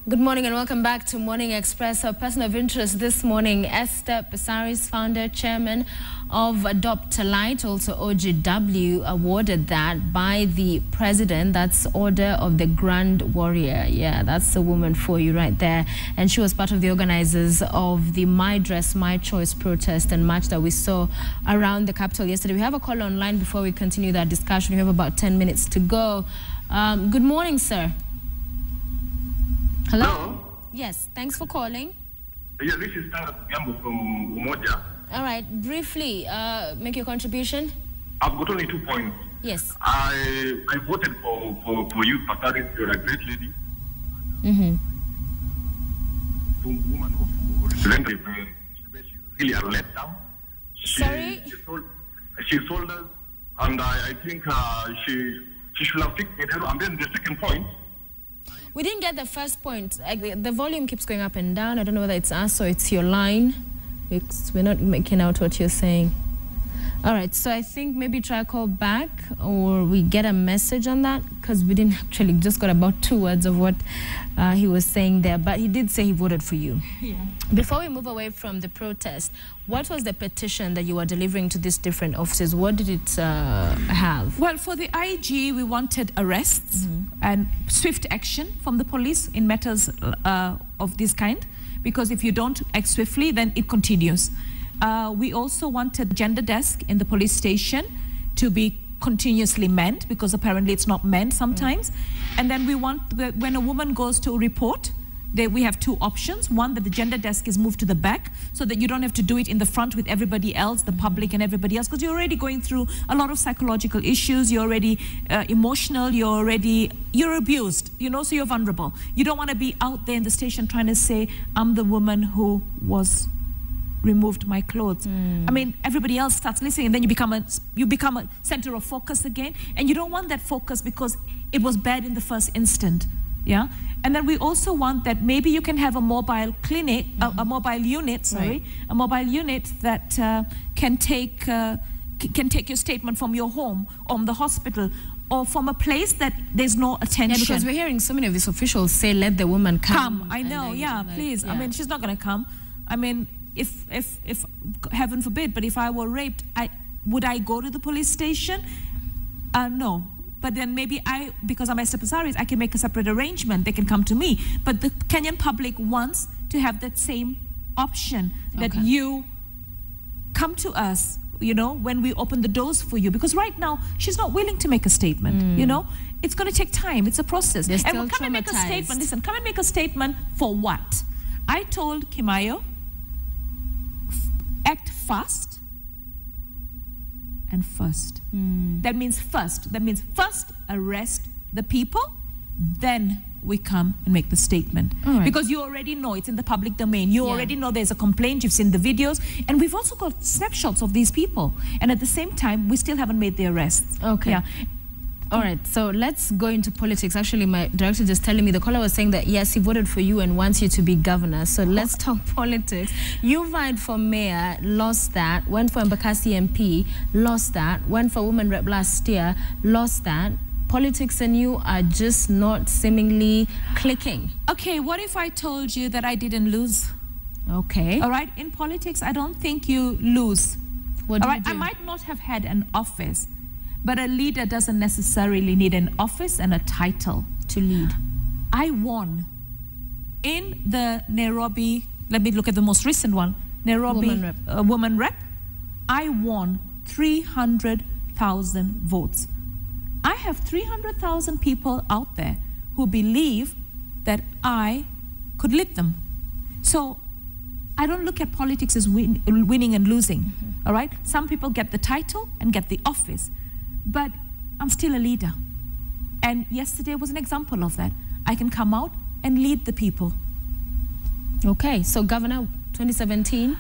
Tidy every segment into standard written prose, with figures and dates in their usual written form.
Good morning and welcome back to Morning Express. Our person of interest this morning, Esther Passaris, founder, chairman of Adopt a Light, also OGW, awarded that by the president. That's Order of the Grand Warrior. Yeah, that's the woman for you right there. And she was part of the organizers of the My Dress, My Choice protest and march that we saw around the capital yesterday. We have a call online before we continue that discussion. We have about 10 minutes to go. Good morning, sir. Hello? Yes, thanks for calling. Yeah, this is Gambo from Umoja. All right, briefly, make your contribution. I've got only 2 points. Yes. I voted for you, Passaris. You're a great lady. Mm-hmm. Woman of representative, she's really a letdown. Sorry? She sold us, and I think she should have taken it. And then the second point. We didn't get the first point. The volume keeps going up and down. I don't know whether it's us or it's your line. We're not making out what you're saying. All right, so I think maybe try a call back or we get a message on that, because we didn't actually, just got about 2 words of what he was saying there, but he did say he voted for you. Yeah. Before we move away from the protest, what was the petition that you were delivering to these different offices? What did it have? Well, for the IG, we wanted arrests and swift action from the police in matters of this kind, because if you don't act swiftly, then it continues. We also wanted gender desk in the police station to be continuously manned, because apparently it's not manned sometimes. And then we want, when a woman goes to report, we have 2 options. One, that the gender desk is moved to the back so that you don't have to do it in the front with everybody else, the public and everybody else, because you're already going through a lot of psychological issues. You're already emotional. You're abused, you know, so you're vulnerable. You don't want to be out there in the station trying to say, I'm the woman who was removed my clothes. I mean, everybody else starts listening, and then you become a center of focus again, and you don't want that focus because it was bad in the first instant. Yeah. And then we also want that maybe you can have a mobile clinic, a mobile unit, a mobile unit that can take your statement from your home, or from the hospital, or from a place that there's no attention. Yeah, because we're hearing so many of these officials say, let the woman come. I know, yeah, please. Yeah. I mean, she's not going to come. I mean, if heaven forbid, but if I were raped, would I go to the police station? No. But then maybe because I'm Esther Passaris, I can make a separate arrangement. They can come to me. But the Kenyan public wants to have that same option, that you come to us, you know, when we open the doors for you. Because right now, she's not willing to make a statement, you know. It's going to take time. It's a process. They're still and come and make a statement. Listen, come and make a statement for what? I told Kimayo, act fast and first. That means first. That means first arrest the people, then we come and make the statement. Right. Because you already know it's in the public domain. You already know there's a complaint. You've seen the videos. And we've also got snapshots of these people. And at the same time, we still haven't made the arrests. Okay. Yeah. All right, so let's go into politics. Actually, my director just telling me, the caller was saying that, yes, he voted for you and wants you to be governor. So let's talk politics. You vied for mayor, lost that. Went for Embakasi MP, lost that. Went for woman rep last year, lost that. Politics and you are just not seemingly clicking. Okay, what if I told you that I didn't lose? Okay. All right, in politics, I don't think you lose. What do you do? I might not have had an office, but a leader doesn't necessarily need an office and a title to lead. I won in the Nairobi, let me look at the most recent one, Nairobi woman rep. I won 300,000 votes. I have 300,000 people out there who believe that I could lead them. So I don't look at politics as winning and losing, all right? Some people get the title and get the office, but I'm still a leader. And yesterday was an example of that. I can come out and lead the people. Okay, so Governor 2017?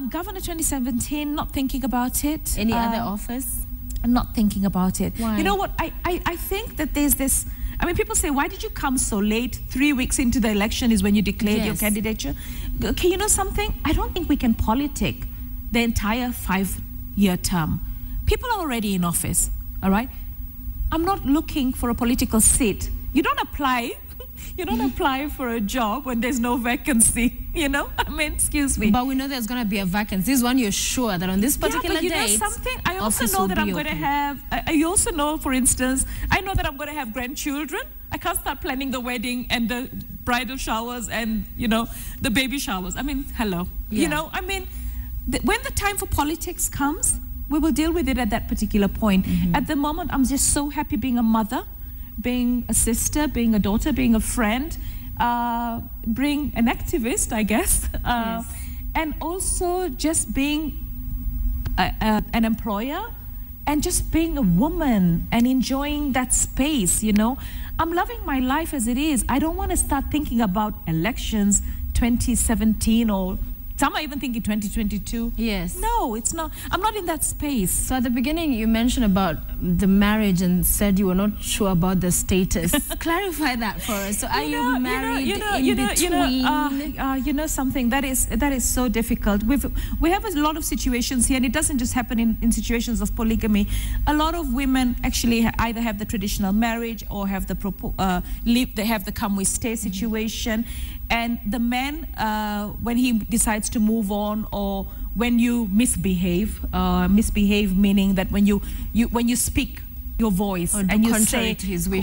Governor 2017, not thinking about it. Any other office? Not thinking about it. Why? You know what, I think that there's this, I mean, people say, why did you come so late? 3 weeks into the election is when you declared your candidature. Okay, you know something? I don't think we can politic the entire 5-year term. People are already in office. All right? I'm not looking for a political seat. You don't apply you don't apply for a job when there's no vacancy, you know? I mean, excuse me. But we know there's going to be a vacancy. This one, you're sure that on this particular but you date, know something? I also know that I'm going to have, I also know, for instance, I know that I'm going to have grandchildren. I can't start planning the wedding and the bridal showers and, you know, the baby showers. I mean, hello. Yeah. You know, I mean, when the time for politics comes, we will deal with it at that particular point. At the moment, I'm just so happy being a mother, being a sister, being a daughter, being a friend, being an activist, I guess, Yes. and also just being an employer and just being a woman and enjoying that space, you know. I'm loving my life as it is. I don't want to start thinking about elections 2017 or some are even thinking 2022. Yes. No, it's not. I'm not in that space. So at the beginning, you mentioned about the marriage and said you were not sure about the status. Clarify that for us. So are you married in between? You know something that is so difficult. We have a lot of situations here, and it doesn't just happen in situations of polygamy. A lot of women actually either have the traditional marriage or have the they have the come we stay situation. And the man, when he decides to move on, or when you misbehave meaning that when you speak your voice and you say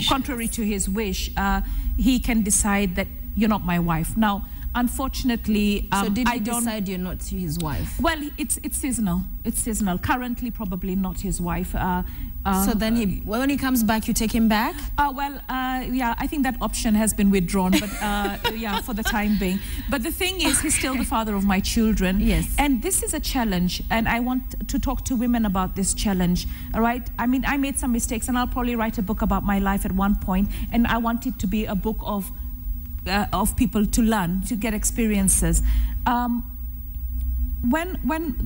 contrary to his wish, he can decide that you're not my wife. Now, unfortunately, so did he decide you're not his wife? Well, it's seasonal. It's seasonal. Currently, probably not his wife. So then when he comes back, you take him back? Yeah, I think that option has been withdrawn, but yeah, for the time being. But the thing is, he's still the father of my children. Yes. And this is a challenge, and I want to talk to women about this challenge, all right? I mean, I made some mistakes, and I'll probably write a book about my life at one point, and I want it to be a book of people to learn, to get experiences. When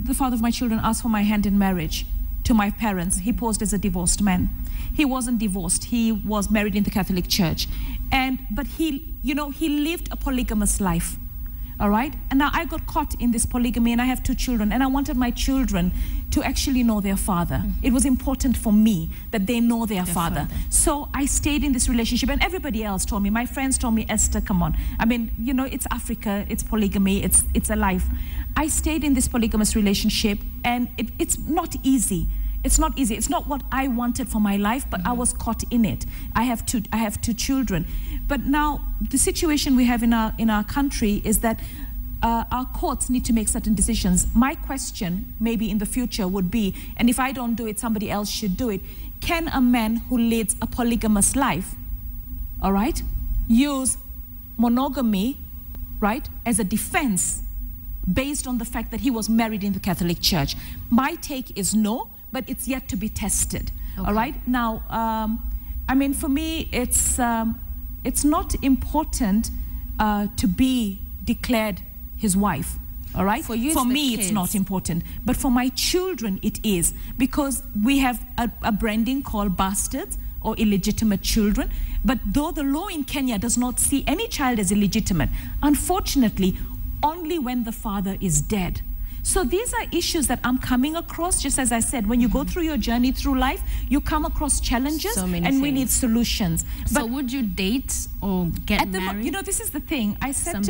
the father of my children asked for my hand in marriage to my parents, he posed as a divorced man. He wasn't divorced. He was married in the Catholic Church, but he lived a polygamous life. All right, and now I got caught in this polygamy, and I have 2 children, and I wanted my children to actually know their father. It was important for me that they know their father. So I stayed in this relationship, and everybody else told me, my friends told me, Esther, come on. I mean, you know, it's Africa, it's polygamy, it's a life. I stayed in this polygamous relationship, and it's not easy. It's not easy. It's not what I wanted for my life, but I was caught in it. I have 2 children. But now the situation we have in our country is that our courts need to make certain decisions. My question maybe in the future would be, and if I don't do it, somebody else should do it. Can a man who leads a polygamous life, all right, use monogamy, right, as a defense based on the fact that he was married in the Catholic Church? My take is no, but it's yet to be tested. Okay. All right. Now, I mean, for me, it's not important to be declared his wife. All right. For you, for me, it's not important, but for my children, it is, because we have a branding called bastards or illegitimate children. But though the law in Kenya does not see any child as illegitimate, unfortunately, only when the father is dead. So these are issues that I'm coming across. Just as I said, when you go through your journey through life, you come across challenges, and we need solutions. So would you date or get married? You know, this is the thing. I said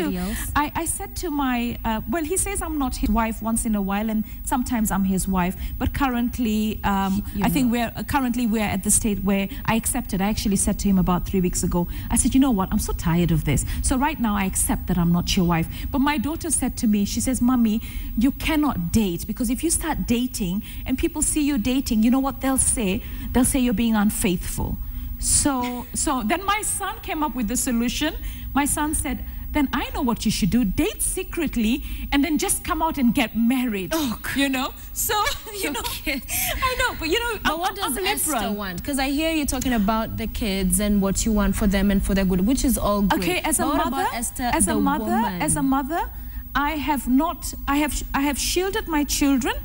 to my, well, he says I'm not his wife once in a while, and sometimes I'm his wife. But currently, I think we're at the state where I accepted. I actually said to him about 3 weeks ago, I said, you know what, I'm so tired of this. So right now I accept that I'm not your wife. But my daughter said to me, she says, Mommy, you cannot date, because if you start dating and people see you dating, you know what they'll say? They'll say you're being unfaithful. So then my son came up with the solution. My son said, then I know what you should do. Date secretly and then just come out and get married. Oh, you know? So, you know, I know, but you know, but what does Esther want? Because I hear you talking about the kids and what you want for them and for their good, which is all great. Okay, as a mother, as a mother, I have shielded my children,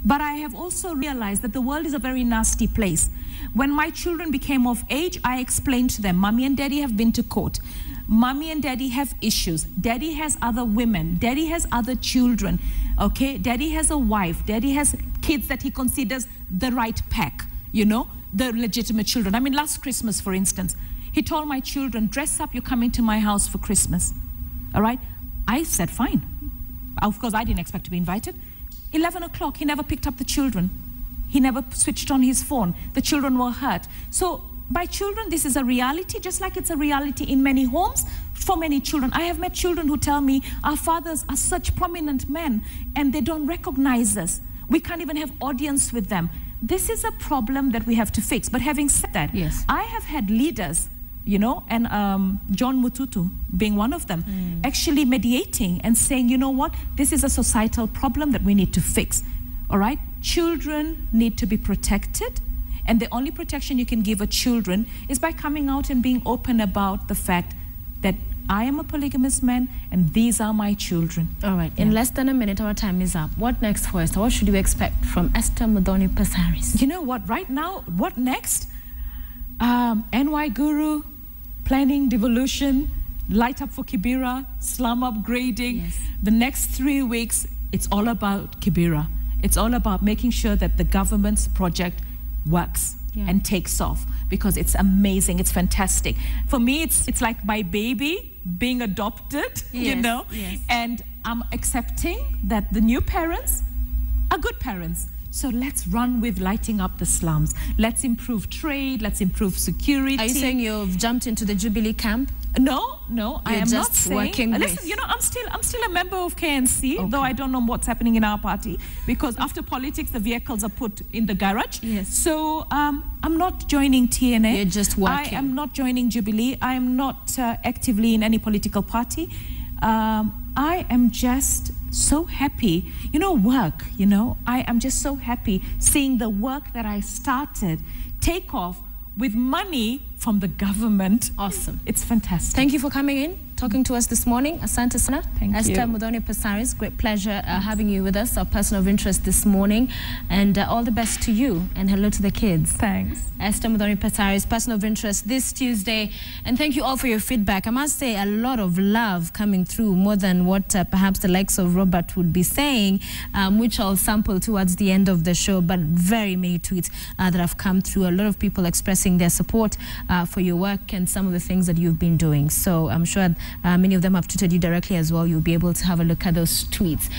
but I have also realized that the world is a very nasty place. When my children became of age, I explained to them, Mommy and Daddy have been to court. Mommy and Daddy have issues. Daddy has other women. Daddy has other children. Okay? Daddy has a wife. Daddy has kids that he considers the right pack, you know, the legitimate children. I mean, last Christmas, for instance, He told my children, dress up, you're coming to my house for Christmas. All right? I said, fine. Of course, I didn't expect to be invited. 11 o'clock, he never picked up the children. He never switched on his phone. The children were hurt. So by children, this is a reality, just like it's a reality in many homes for many children. I have met children who tell me, our fathers are such prominent men and they don't recognize us. We can't even have audience with them. This is a problem that we have to fix. But having said that, yes, I have had leaders, you know, and John Mututu being one of them, actually mediating and saying, you know what, this is a societal problem that we need to fix. All right? Children need to be protected. And the only protection you can give a children is by coming out and being open about the fact that I am a polygamous man and these are my children. All right. In less than a minute, our time is up. What next for Esther? What should we expect from Esther Passaris? You know what? Right now, what next? NY Guru, planning devolution, light up for Kibera, slum upgrading. Yes. The next 3 weeks, it's all about Kibera. It's all about making sure that the government's project works and takes off, because it's amazing, it's fantastic. For me, it's like my baby being adopted, you know, and I'm accepting that the new parents are good parents. So let's run with lighting up the slums. Let's improve trade, let's improve security. Are you saying you've jumped into the Jubilee camp? No, I am not saying. Listen, you know, I'm still a member of KNC, though I don't know what's happening in our party, because after politics, the vehicles are put in the garage. Yes. So I'm not joining TNA. You're just working. I am not joining Jubilee. I am not actively in any political party. I am just so happy. You know, work, you know, I am just so happy seeing the work that I started take off with money from the government. Awesome. It's fantastic. Thank you for coming in, talking to us this morning. Asante sana. Thank you. Esther Passaris, great pleasure having you with us, our person of interest this morning. And all the best to you, and hello to the kids. Thanks. Esther Passaris, person of interest this Tuesday. And thank you all for your feedback. I must say, a lot of love coming through, more than what perhaps the likes of Robert would be saying, which I'll sample towards the end of the show, but very many tweets that have come through. A lot of people expressing their support for your work and some of the things that you've been doing. So I'm sure many of them have tweeted you directly as well. You'll be able to have a look at those tweets.